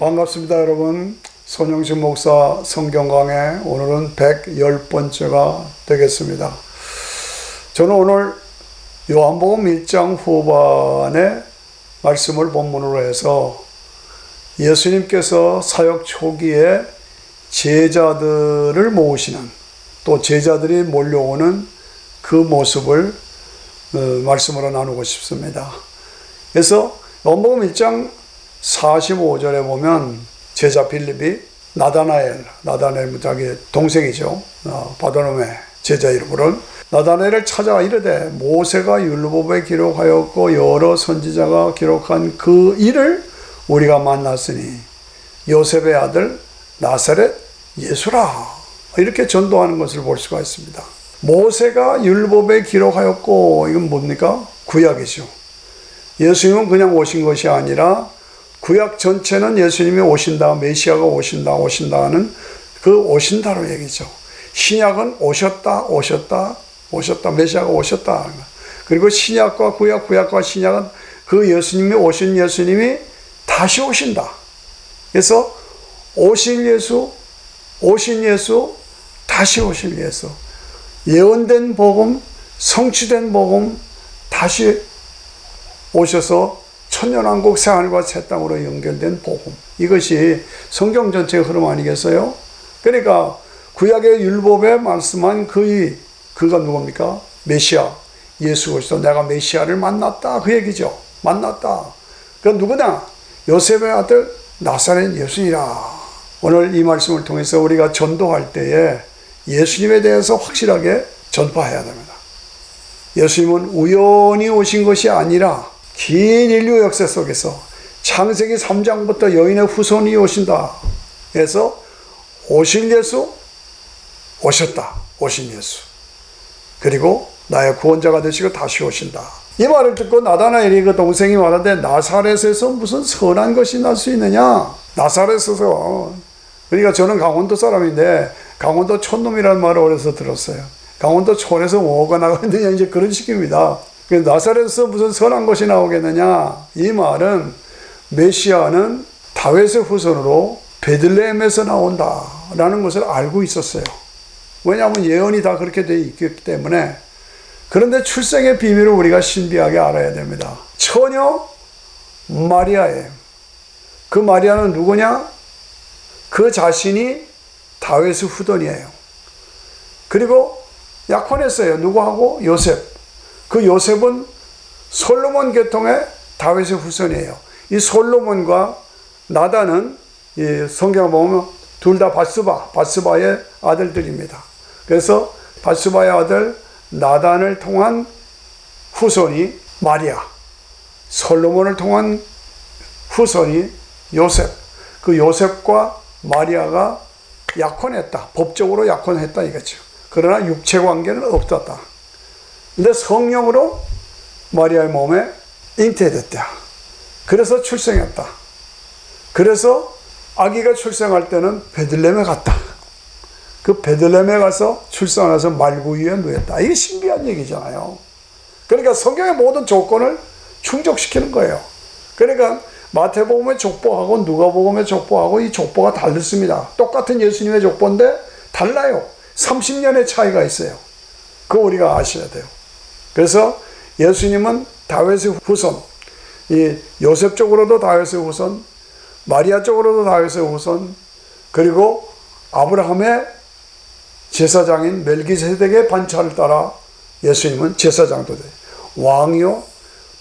반갑습니다, 여러분. 손영신 목사 성경 강해, 오늘은 110번째가 되겠습니다. 저는 오늘 요한복음 1장 후반의 말씀을 본문으로 해서 예수님께서 사역 초기에 제자들을 모으시는, 또 제자들이 몰려오는 그 모습을 말씀으로 나누고 싶습니다. 그래서 요한복음 1장 45절에 보면 제자 빌립이 나다나엘 자기 동생이죠. 바도놈의 제자 이름으로는 나다나엘을 찾아 이르되 모세가 율법에 기록하였고 여러 선지자가 기록한 그 일을 우리가 만났으니 요셉의 아들 나사렛 예수라, 이렇게 전도하는 것을 볼 수가 있습니다. 모세가 율법에 기록하였고, 이건 뭡니까? 구약이죠. 예수님은 그냥 오신 것이 아니라 구약 전체는 예수님이 오신다, 메시아가 오신다 하는 그 오신다로 얘기죠. 신약은 오셨다, 메시아가 오셨다. 그리고 신약과 구약, 구약과 신약은 그 예수님이 오신 예수님이 다시 오신다. 그래서 오신 예수, 다시 오실 예수. 예언된 복음, 성취된 복음, 다시 오셔서 천년왕국 새하늘과 새 땅으로 연결된 복음. 이것이 성경 전체의 흐름 아니겠어요? 그러니까 구약의 율법에 말씀한 그가 누굽니까? 메시아, 예수 그리스도. 내가 메시아를 만났다, 그 얘기죠. 만났다. 그 누구냐? 요셉의 아들 나사렛 예수니라. 오늘 이 말씀을 통해서 우리가 전도할 때에 예수님에 대해서 확실하게 전파해야 됩니다. 예수님은 우연히 오신 것이 아니라 긴 인류 역사 속에서 창세기 3장부터 여인의 후손이 오신다 해서 오신 예수, 오셨다, 오신 예수. 그리고 나의 구원자가 되시고 다시 오신다. 이 말을 듣고 나다나엘이 그 동생이 말하되 나사렛에서 무슨 선한 것이 날 수 있느냐? 나사렛에서. 그러니까 저는 강원도 사람인데 강원도 촌놈이라는 말을 어려서 들었어요. 강원도 촌에서 뭐가 나가느냐, 이제 그런 식입니다. 나사렛에서 무슨 선한 것이 나오겠느냐? 이 말은 메시아는 다윗의 후손으로 베들레헴에서 나온다 라는 것을 알고 있었어요. 왜냐하면 예언이 다 그렇게 되어 있기 때문에. 그런데 출생의 비밀을 우리가 신비하게 알아야 됩니다. 처녀 마리아예요. 그 마리아는 누구냐? 그 자신이 다윗의 후손이에요. 그리고 약혼했어요. 누구하고? 요셉. 그 요셉은 솔로몬 계통의 다윗의 후손이에요. 이 솔로몬과 나단은 이 성경을 보면 둘 다 밧스바의 아들들입니다. 그래서 밧스바의 아들 나단을 통한 후손이 마리아, 솔로몬을 통한 후손이 요셉. 그 요셉과 마리아가 약혼했다. 법적으로 약혼했다 이거죠. 그러나 육체 관계는 없었다. 근데 성령으로 마리아의 몸에 잉태됐다. 그래서 출생했다. 그래서 아기가 출생할 때는 베들레헴에 갔다. 그 베들레헴에 가서 출산해서 말구 위에 누웠다. 이게 신비한 얘기잖아요. 그러니까 성경의 모든 조건을 충족시키는 거예요. 그러니까 마태복음의 족보하고 누가복음의 족보하고 이 족보가 다르습니다. 똑같은 예수님의 족보인데 달라요. 30년의 차이가 있어요. 그거 우리가 아셔야 돼요. 그래서 예수님은 다윗의 후손, 이 요셉 쪽으로도 다윗의 후손, 마리아 쪽으로도 다윗의 후손, 그리고 아브라함의 제사장인 멜기세덱의 반차를 따라 예수님은 제사장도 돼요. 왕이요,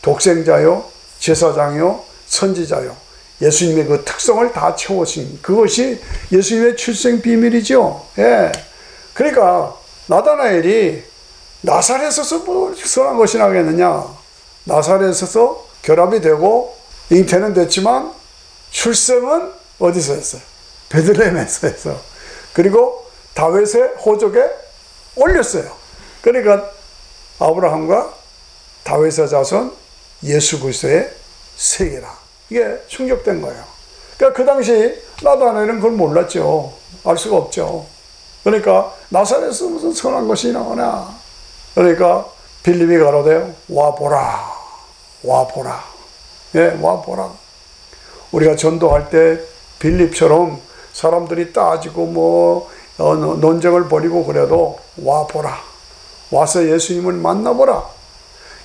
독생자요, 제사장이요, 선지자요. 예수님의 그 특성을 다 채우신 그것이 예수님의 출생 비밀이죠. 예. 그러니까 나다나엘이 나사렛에서 뭐 선한 것이 나겠느냐? 나사렛에서 결합이 되고 잉태는 됐지만 출생은 어디서 했어요? 베들레헴에서 했어. 그리고 다윗의 호족에 올렸어요. 그러니까 아브라함과 다윗의 자손 예수 그리스도의 세계라. 이게 충족된 거예요. 그러니까 그 당시 나다나엘은 그걸 몰랐죠. 알 수가 없죠. 그러니까 나사렛에서 무슨 선한 것이 나오냐? 그러니까 빌립이 가로되 와보라. 예, 와보라. 우리가 전도할 때 빌립처럼 사람들이 따지고 논쟁을 벌이고 그래도 와보라. 와서 예수님을 만나보라.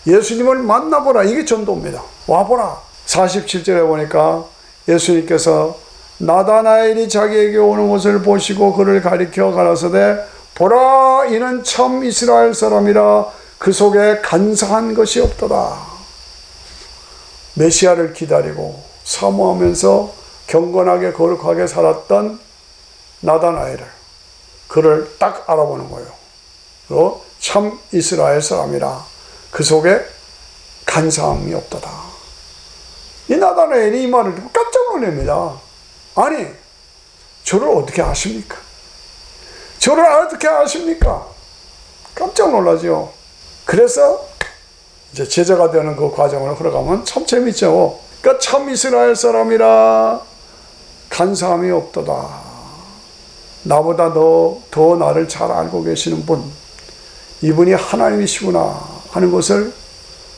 예수님을 만나보라. 이게 전도입니다. 와보라. 47절에 보니까 예수님께서 나다나엘이 자기에게 오는 것을 보시고 그를 가리켜 가라사대 보라 이는 참 이스라엘 사람이라 그 속에 간사한 것이 없도다. 메시아를 기다리고 사모하면서 경건하게 거룩하게 살았던 나다나엘을 그를 딱 알아보는 거예요. 그리고 참 이스라엘 사람이라 그 속에 간사함이 없도다. 이 나다나엘이 이 말을 듣고 깜짝 놀랍니다. 아니, 저를 어떻게 아십니까? 저를 어떻게 아십니까? 깜짝 놀라죠. 그래서 이제 제자가 되는 그 과정을 걸어가면 참 재밌죠. 그러니까 참 이스라엘 사람이라 간사함이 없도다. 나보다 더 나를 잘 알고 계시는 분, 이분이 하나님이시구나 하는 것을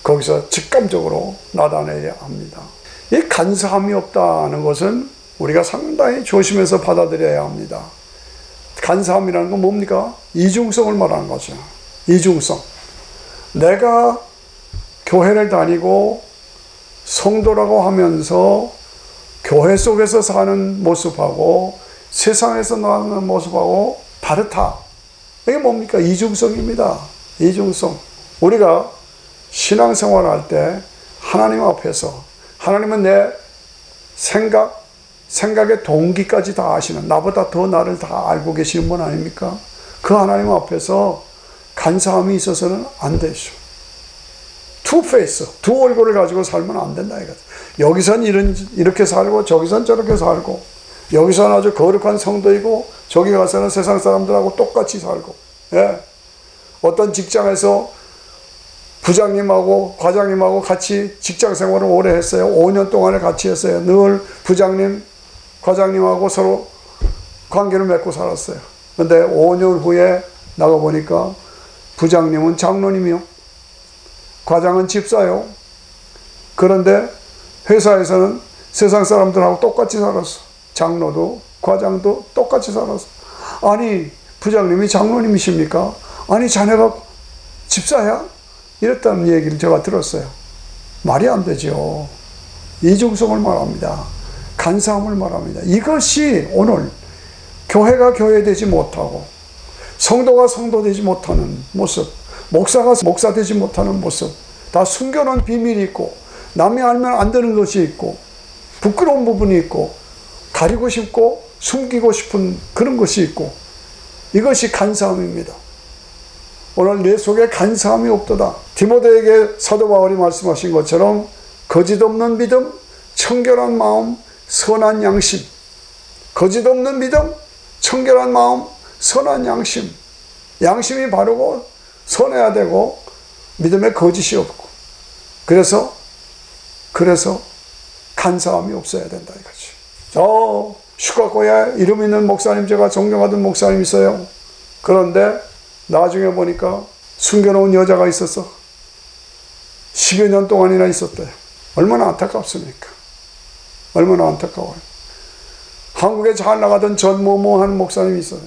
거기서 직감적으로 나타내야 합니다. 이 간사함이 없다는 것은 우리가 상당히 조심해서 받아들여야 합니다. 간사함이라는 건 뭡니까? 이중성을 말하는 거죠. 이중성. 내가 교회를 다니고 성도라고 하면서 교회 속에서 사는 모습하고 세상에서 나오는 모습하고 다르다. 이게 뭡니까? 이중성입니다. 이중성. 우리가 신앙생활을 할 때 하나님 앞에서 하나님은 내 생각의 동기까지 다 아시는, 나보다 더 나를 다 알고 계시는 분 아닙니까? 그 하나님 앞에서 간사함이 있어서는 안 되죠. 투페이스, 두 얼굴을 가지고 살면 안 된다 이거죠. 여기선 이렇게 살고 저기선 저렇게 살고, 여기서는 아주 거룩한 성도이고 저기 가서는 세상 사람들하고 똑같이 살고. 예. 어떤 직장에서 부장님하고 과장님하고 같이 직장 생활을 오래 했어요. 5년 동안을 같이 했어요. 늘 부장님, 과장님하고 서로 관계를 맺고 살았어요. 근데 5년 후에 나가보니까 부장님은 장로님이요, 과장은 집사요. 그런데 회사에서는 세상 사람들하고 똑같이 살았어. 장로도 과장도 똑같이 살았어. 아니, 부장님이 장로님이십니까? 아니, 자네가 집사야? 이랬다는 얘기를 제가 들었어요. 말이 안 되죠. 이중성을 말합니다. 간사함을 말합니다. 이것이 오늘 교회가 교회되지 못하고 성도가 성도되지 못하는 모습, 목사가 목사되지 못하는 모습, 다 숨겨놓은 비밀이 있고 남이 알면 안 되는 것이 있고 부끄러운 부분이 있고 가리고 싶고 숨기고 싶은 그런 것이 있고, 이것이 간사함입니다. 오늘 내 속에 간사함이 없도다. 디모데에게 사도 바울이 말씀하신 것처럼 거짓 없는 믿음, 청결한 마음, 선한 양심. 거짓 없는 믿음, 청결한 마음, 선한 양심. 양심이 바르고 선해야 되고 믿음에 거짓이 없고, 그래서 간사함이 없어야 된다 이거지. 저 시카고에 이름 있는 목사님, 제가 존경하던 목사님 있어요. 그런데 나중에 보니까 숨겨놓은 여자가 있었어. 10여 년 동안이나 있었대요. 얼마나 안타깝습니까? 얼마나 안타까워요. 한국에 잘 나가던 전모모 하는 목사님이 있어요.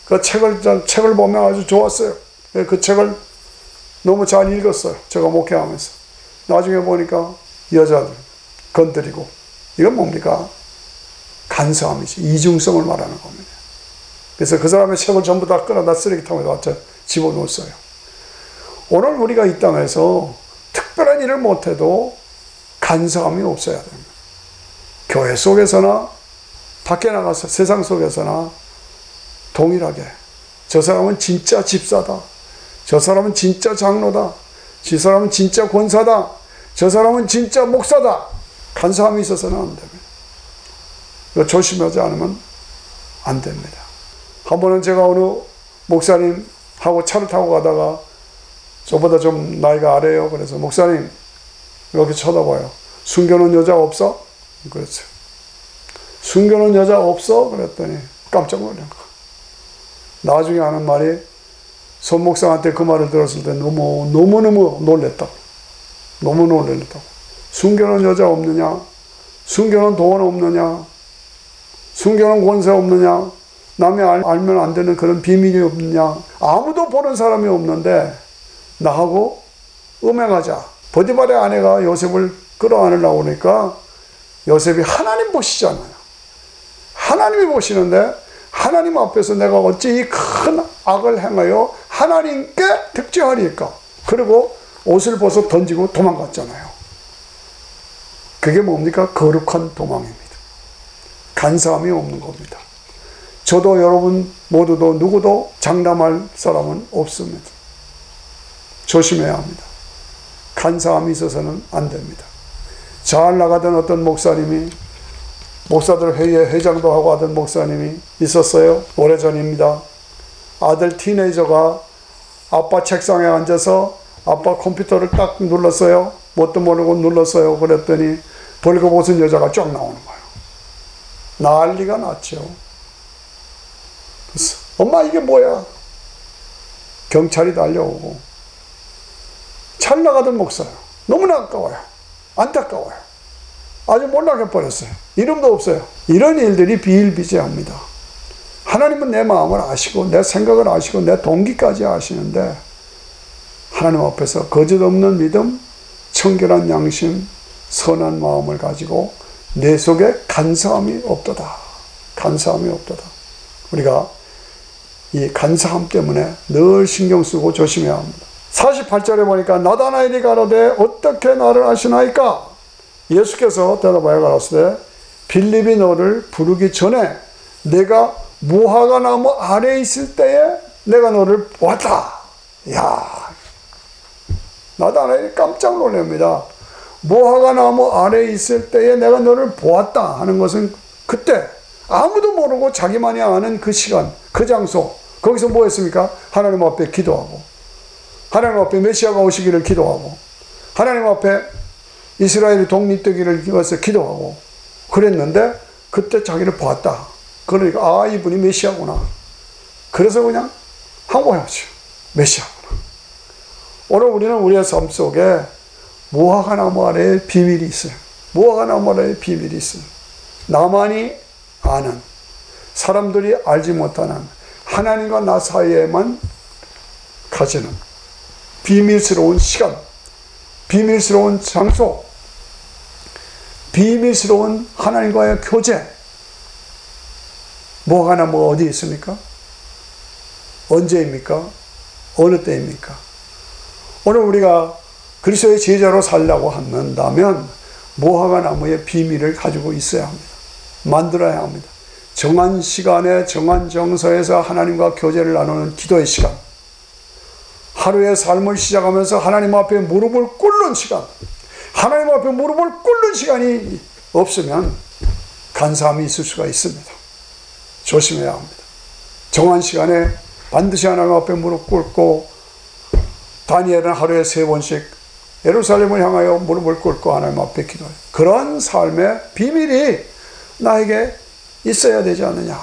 그 책을 보면 아주 좋았어요. 그 책을 너무 잘 읽었어요. 제가 목회하면서. 나중에 보니까 여자들 건드리고. 이건 뭡니까? 간사함이지. 이중성을 말하는 겁니다. 그래서 그 사람의 책을 전부 다 끌어다 쓰레기통에다 집어넣었어요. 오늘 우리가 이 땅에서 특별한 일을 못해도 간사함이 없어야 됩니다. 교회 속에서나 밖에 나가서 세상 속에서나 동일하게 저 사람은 진짜 집사다, 저 사람은 진짜 장로다, 저 사람은 진짜 권사다, 저 사람은 진짜 목사다, 간사함이 있어서는 안 됩니다. 이거 조심하지 않으면 안 됩니다. 한 번은 제가 어느 목사님하고 차를 타고 가다가 저보다 좀 나이가 아래요. 그래서 목사님 이렇게 쳐다봐요. 숨겨놓은 여자 없어? 그랬어요. 숨겨놓은 여자 없어? 그랬더니 깜짝 놀란 거. 나중에 하는 말이, 손 목사한테 그 말을 들었을 때 너무너무 놀랬다고. 너무 놀랬다고. 숨겨놓은 여자 없느냐? 숨겨놓은 돈 없느냐? 숨겨놓은 권세 없느냐? 남이 알면 안 되는 그런 비밀이 없느냐? 아무도 보는 사람이 없는데 나하고 음행하자. 보디발의 아내가 요셉을 끌어안으려고 하니까 요셉이 하나님 보시잖아요. 하나님이 보시는데 하나님 앞에서 내가 어찌 이 큰 악을 행하여 하나님께 득죄하리까? 그리고 옷을 벗어 던지고 도망갔잖아요. 그게 뭡니까? 거룩한 도망입니다. 간사함이 없는 겁니다. 저도 여러분 모두도 누구도 장담할 사람은 없습니다. 조심해야 합니다. 간사함이 있어서는 안 됩니다. 잘 나가던 어떤 목사님이, 목사들 회의에 회장도 하고 하던 목사님이 있었어요. 오래전입니다. 아들 티네이저가 아빠 책상에 앉아서 아빠 컴퓨터를 딱 눌렀어요. 뭣도 모르고 눌렀어요. 그랬더니 벌거벗은 여자가 쫙 나오는 거예요. 난리가 났죠. 그래서 엄마 이게 뭐야? 경찰이 달려오고. 잘 나가던 목사예요. 너무나 아까워요. 안타까워요. 아주 몰락해버렸어요. 이름도 없어요. 이런 일들이 비일비재합니다. 하나님은 내 마음을 아시고 내 생각을 아시고 내 동기까지 아시는데 하나님 앞에서 거짓 없는 믿음, 청결한 양심, 선한 마음을 가지고 내 속에 간사함이 없도다. 간사함이 없도다. 우리가 이 간사함 때문에 늘 신경 쓰고 조심해야 합니다. 48절에 보니까 나다나엘이 가로되 어떻게 나를 아시나이까? 예수께서 대답하여 가라사대 빌립이 너를 부르기 전에 내가 무화과 나무 아래에 있을 때에 내가 너를 보았다. 야, 나다나엘이 깜짝 놀랍니다. 무화과 나무 아래에 있을 때에 내가 너를 보았다 하는 것은 그때 아무도 모르고 자기만이 아는 그 시간, 그 장소, 거기서 뭐 했습니까? 하나님 앞에 기도하고, 하나님 앞에 메시아가 오시기를 기도하고, 하나님 앞에 이스라엘이 독립되기를 위해서 기도하고 그랬는데 그때 자기를 봤다. 그러니까 아, 이분이 메시아구나. 그래서 그냥 한 거였죠. 메시아구나. 오늘 우리는 우리의 삶 속에 무화과 나무 아래에 비밀이 있어요. 무화과 나무 아래에 비밀이 있어요. 나만이 아는, 사람들이 알지 못하는 하나님과 나 사이에만 가지는 비밀스러운 시간, 비밀스러운 장소, 비밀스러운 하나님과의 교제. 무화과 나무가 어디 있습니까? 언제입니까? 어느 때입니까? 오늘 우리가 그리스도의 제자로 살려고 한다면 무화과 나무의 비밀을 가지고 있어야 합니다. 만들어야 합니다. 정한 시간에 정한 정서에서 하나님과 교제를 나누는 기도의 시간, 하루의 삶을 시작하면서 하나님 앞에 무릎을 꿇는 시간, 하나님 앞에 무릎을 꿇는 시간이 없으면 간사함이 있을 수가 있습니다. 조심해야 합니다. 정한 시간에 반드시 하나님 앞에 무릎 꿇고, 다니엘은 하루에 3번씩 예루살렘을 향하여 무릎을 꿇고 하나님 앞에 기도해요. 그런 삶의 비밀이 나에게 있어야 되지 않느냐.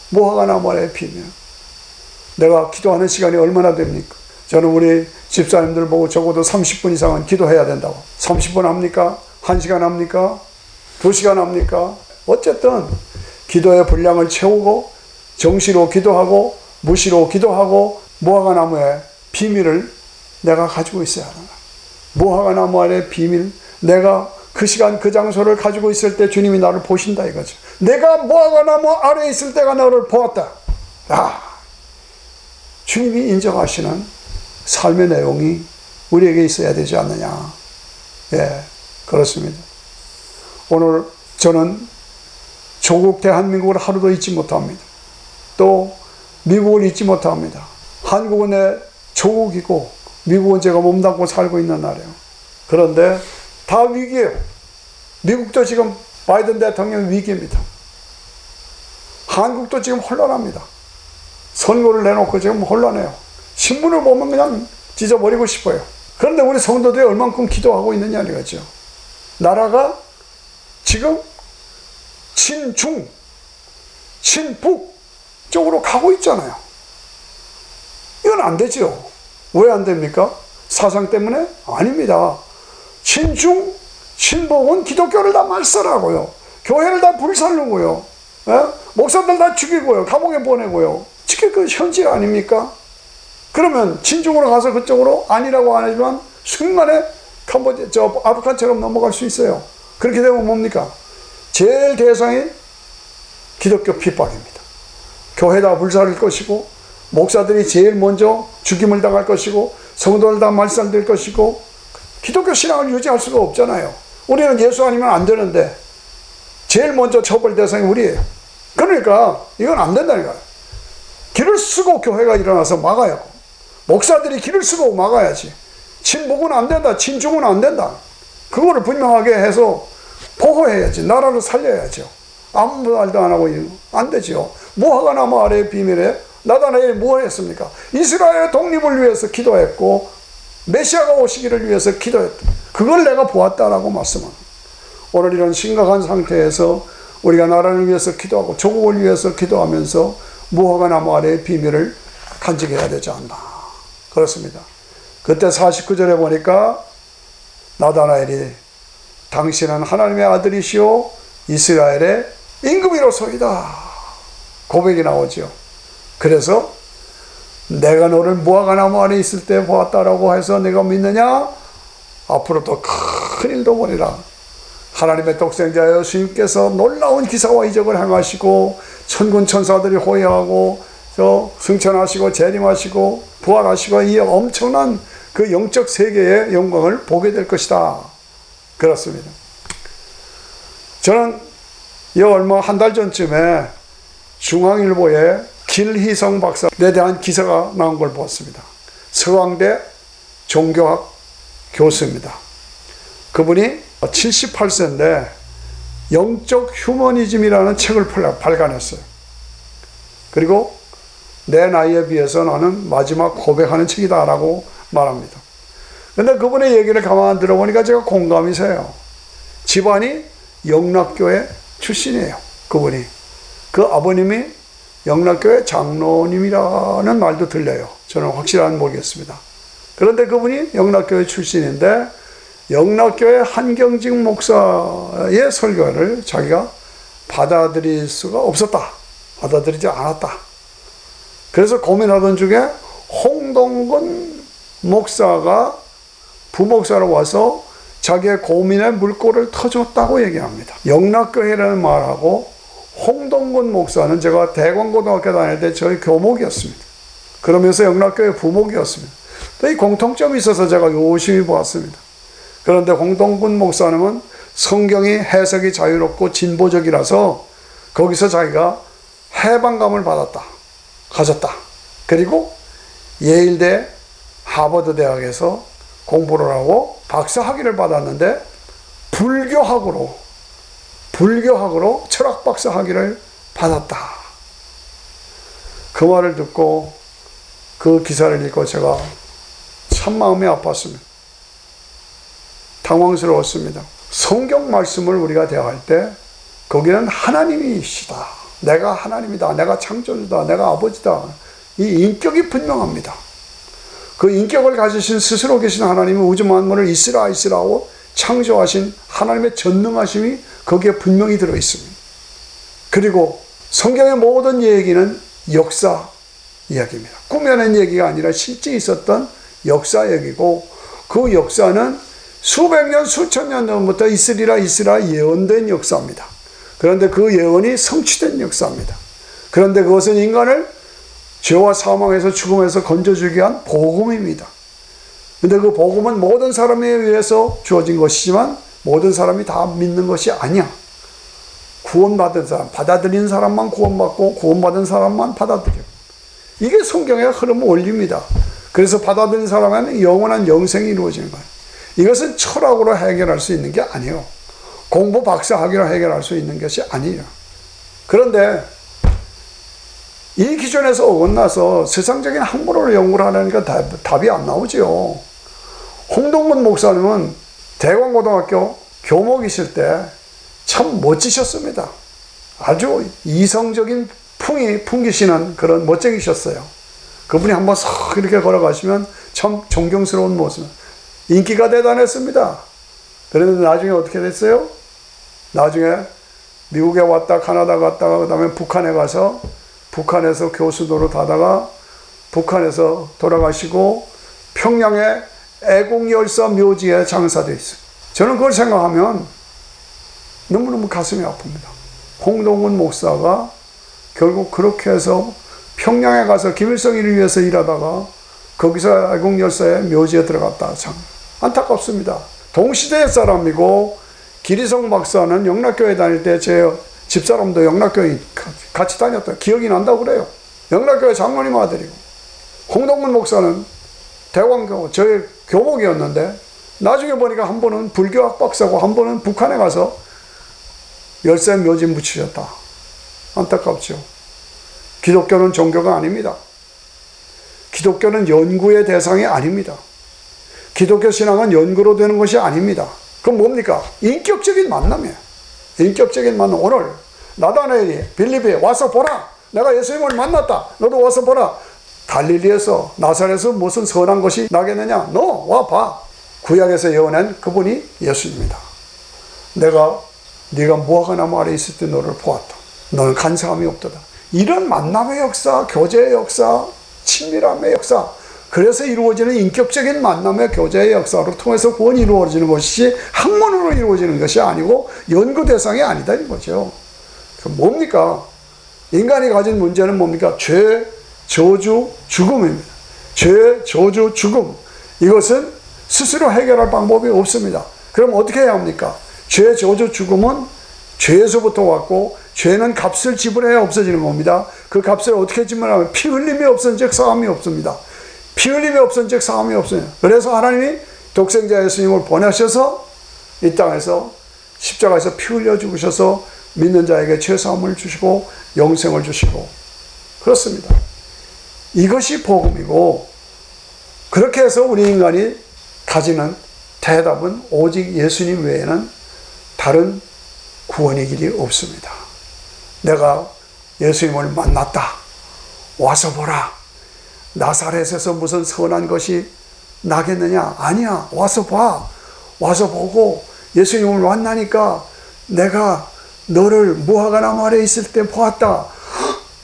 무화과 나무 아래의 비밀. 내가 기도하는 시간이 얼마나 됩니까? 저는 우리 집사님들 보고 적어도 30분 이상은 기도해야 된다고. 30분 합니까? 1시간 합니까? 2시간 합니까? 어쨌든 기도의 분량을 채우고 정시로 기도하고 무시로 기도하고 무화과 나무의 비밀을 내가 가지고 있어야 하는 거야. 무화과 나무 아래의 비밀, 내가 그 시간 그 장소를 가지고 있을 때 주님이 나를 보신다 이거죠. 내가 무화과 나무 아래에 있을 때가 너를 보았다. 야, 주님이 인정하시는 삶의 내용이 우리에게 있어야 되지 않느냐. 예, 그렇습니다. 오늘 저는 조국 대한민국을 하루도 잊지 못합니다. 또 미국을 잊지 못합니다. 한국은 내 조국이고 미국은 제가 몸담고 살고 있는 나라예요. 그런데 다 위기예요. 미국도 지금 바이든 대통령 위기입니다. 한국도 지금 혼란합니다. 선거를 내놓고 지금 혼란해요. 신문을 보면 그냥 찢어버리고 싶어요. 그런데 우리 성도들이 얼만큼 기도하고 있느냐 이거죠. 나라가 지금 친중, 친북 쪽으로 가고 있잖아요. 이건 안 되죠. 왜 안 됩니까? 사상 때문에? 아닙니다. 친중, 친북은 기독교를 다 말살하고요. 교회를 다 불살르고요. 목사들 다 죽이고요. 감옥에 보내고요. 지금 그 현실 아닙니까? 그러면 진중으로 가서 그쪽으로 아니라고 안 하지만 순간에 아프간처럼 넘어갈 수 있어요. 그렇게 되면 뭡니까? 제일 대상이 기독교 핍박입니다. 교회다 불살릴 것이고, 목사들이 제일 먼저 죽임을 당할 것이고, 성도들 다 말살될 것이고, 기독교 신앙을 유지할 수가 없잖아요. 우리는 예수 아니면 안 되는데 제일 먼저 처벌 대상이 우리예요. 그러니까 이건 안 된다니까요. 길을 쓰고 교회가 일어나서 막아야 하고, 목사들이 길을 쓰고 막아야지. 친북은 안 된다, 친중은 안 된다. 그거를 분명하게 해서 보호해야지. 나라를 살려야죠. 아무 말도 안 하고 안 되죠. 무화과 나무 아래의 비밀에 나다나엘이 뭘 했습니까? 이스라엘의 독립을 위해서 기도했고 메시아가 오시기를 위해서 기도했다. 그걸 내가 보았다라고 말씀합니다. 오늘 이런 심각한 상태에서 우리가 나라를 위해서 기도하고 조국을 위해서 기도하면서 무화과 나무 아래의 비밀을 간직해야 되지 않나. 그렇습니다. 그때 49절에 보니까 나다나엘이 당신은 하나님의 아들이시오 이스라엘의 임금이로소이다 고백이 나오죠. 그래서 내가 너를 무화과 나무 아래 있을 때 보았다라고 해서 내가 믿느냐? 앞으로도 큰 일도 보리라. 하나님의 독생자여 주님께서 놀라운 기사와 이적을 행하시고 천군 천사들이 호위하고 승천하시고 재림하시고 부활하시고 이 엄청난 그 영적 세계의 영광을 보게 될 것이다. 그렇습니다. 저는 이 얼마 한 달 전쯤에 중앙일보에 길희성 박사에 대한 기사가 나온 걸 보았습니다. 서강대 종교학 교수입니다. 그분이 78세인데 영적 휴머니즘이라는 책을 발간했어요. 그리고 내 나이에 비해서 나는 마지막 고백하는 책이다 라고 말합니다. 근데 그분의 얘기를 가만 들어보니까 제가 공감이 서요. 집안이 영락교회 출신이에요. 그분이. 그 아버님이 영락교회 장로님이라는 말도 들려요. 저는 확실한 모르겠습니다. 그런데 그분이 영락교회 출신인데 영락교회 한경직 목사의 설교를 자기가 받아들일 수가 없었다. 받아들이지 않았다. 그래서 고민하던 중에 홍동근 목사가 부목사로 와서 자기의 고민의 물꼬를 터줬다고 얘기합니다. 영락교회라는 말하고 홍동근 목사는 제가 대광고등학교 다닐 때 저희 교목이었습니다. 그러면서 영락교회 부목이었습니다. 이 공통점이 있어서 제가 열심히 보았습니다. 그런데 홍동근 목사님은 성경이 해석이 자유롭고 진보적이라서 거기서 자기가 해방감을 가졌다. 그리고 예일대 하버드 대학에서 공부를 하고 박사학위를 받았는데 불교학으로 철학 박사학위를 받았다. 그 말을 듣고 그 기사를 읽고 제가 참 마음이 아팠습니다. 당황스러웠습니다. 성경 말씀을 우리가 대할 때 거기는 하나님이시다. 내가 하나님이다. 내가 창조주다. 내가 아버지다. 이 인격이 분명합니다. 그 인격을 가지신 스스로 계신 하나님이 우주 만물을 있으라 하고 창조하신 하나님의 전능하심이 거기에 분명히 들어있습니다. 그리고 성경의 모든 얘기는 역사 이야기입니다. 꾸며낸 얘기가 아니라 실제 있었던 역사 얘기고 그 역사는 수백 년, 수천 년 전부터 있으리라 예언된 역사입니다. 그런데 그 예언이 성취된 역사입니다. 그런데 그것은 인간을 죄와 사망에서 죽음에서 건져주기 위한 복음입니다. 그런데 그 복음은 모든 사람에 의해서 주어진 것이지만 모든 사람이 다 믿는 것이 아니야. 구원받은 사람, 받아들인 사람만 구원받고 구원받은 사람만 받아들여. 이게 성경의 흐름 원리입니다. 그래서 받아들인 사람에는 영원한 영생이 이루어지는 거예요. 이것은 철학으로 해결할 수 있는 게 아니에요. 공부 박사학위로 해결할 수 있는 것이 아니에요. 그런데 이 기준에서 어긋나서 세상적인 학문으로 연구를 하려니까 답이 안 나오죠. 홍동근 목사님은 대광고등학교 교목이실 때 참 멋지셨습니다. 아주 이성적인 풍기시는 그런 멋쟁이셨어요. 그분이 한번 싹 이렇게 걸어가시면 참 존경스러운 모습. 인기가 대단했습니다. 그런데 나중에 어떻게 됐어요? 나중에 미국에 왔다 캐나다 갔다가 그다음에 북한에 가서 북한에서 교수 노릇하다가 북한에서 돌아가시고 평양에 애국열사 묘지에 장사되어 있어요. 저는 그걸 생각하면 너무너무 가슴이 아픕니다. 홍동훈 목사가 결국 그렇게 해서 평양에 가서 김일성이를 위해서 일하다가 거기서 애국열사의 묘지에 들어갔다. 참 안타깝습니다. 동시대의 사람이고 기리성 박사는 영락교회 다닐 때 제 집사람도 영락교회 같이 다녔다. 기억이 난다고 그래요. 영락교회 장로님 아들이고 홍동문 목사는 대왕교 저의 교복이었는데 나중에 보니까 한 번은 불교학 박사고 한 번은 북한에 가서 열쇠 묘지 묻히셨다. 안타깝죠. 기독교는 종교가 아닙니다. 기독교는 연구의 대상이 아닙니다. 기독교 신앙은 연구로 되는 것이 아닙니다. 그럼 뭡니까? 인격적인 만남이에요. 인격적인 만남. 오늘 나다나엘이 빌립에 와서 보라. 내가 예수님을 만났다. 너도 와서 보라. 갈릴리에서 나사렛에서 무슨 선한 것이 나겠느냐? 너 와봐. 구약에서 예언한 그분이 예수님이다. 내가 네가 무화과나무 아래 있을 때 너를 보았다. 너는 간사함이 없도다. 이런 만남의 역사, 교제의 역사, 친밀함의 역사, 그래서 이루어지는 인격적인 만남의 교제의 역사로 통해서 구원이 이루어지는 것이 학문으로 이루어지는 것이 아니고 연구 대상이 아니다 이 거죠. 뭡니까? 인간이 가진 문제는 뭡니까? 죄, 저주, 죽음입니다. 죄, 저주, 죽음. 이것은 스스로 해결할 방법이 없습니다. 그럼 어떻게 해야 합니까? 죄, 저주, 죽음은 죄에서부터 왔고 죄는 값을 지불해야 없어지는 겁니다. 그 값을 어떻게 지불하면 피 흘림이 없은즉 사함이 없습니다. 피 흘림이 없은즉 사함이 없습니다. 그래서 하나님이 독생자 예수님을 보내셔서 이 땅에서 십자가에서 피 흘려 죽으셔서 믿는 자에게 죄사함을 주시고 영생을 주시고 그렇습니다. 이것이 복음이고 그렇게 해서 우리 인간이 가지는 대답은 오직 예수님 외에는 다른 구원의 길이 없습니다. 내가 예수님을 만났다. 와서 보라. 나사렛에서 무슨 선한 것이 나겠느냐? 아니야. 와서 봐. 와서 보고 예수님을 만나니까 내가 너를 무화과나무 아래 있을 때 보았다.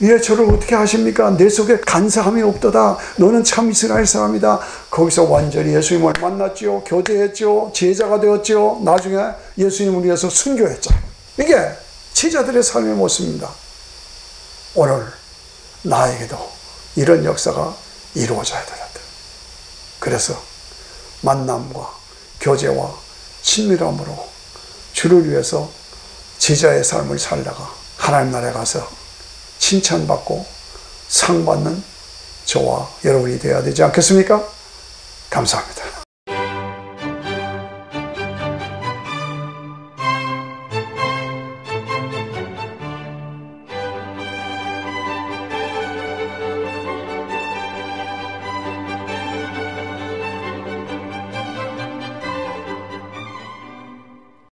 예, 저를 어떻게 하십니까? 내 속에 간사함이 없도다. 너는 참 이스라엘 사람이다. 거기서 완전히 예수님을 만났죠. 교제했죠. 제자가 되었죠. 나중에 예수님을 위해서 순교했죠. 이게 제자들의 삶의 모습입니다. 오늘 나에게도 이런 역사가 이루어져야 되는데 그래서 만남과 교제와 친밀함으로 주를 위해서 제자의 삶을 살다가 하나님 나라에 가서 칭찬받고 상 받는 저와 여러분이 되어야 되지 않겠습니까? 감사합니다.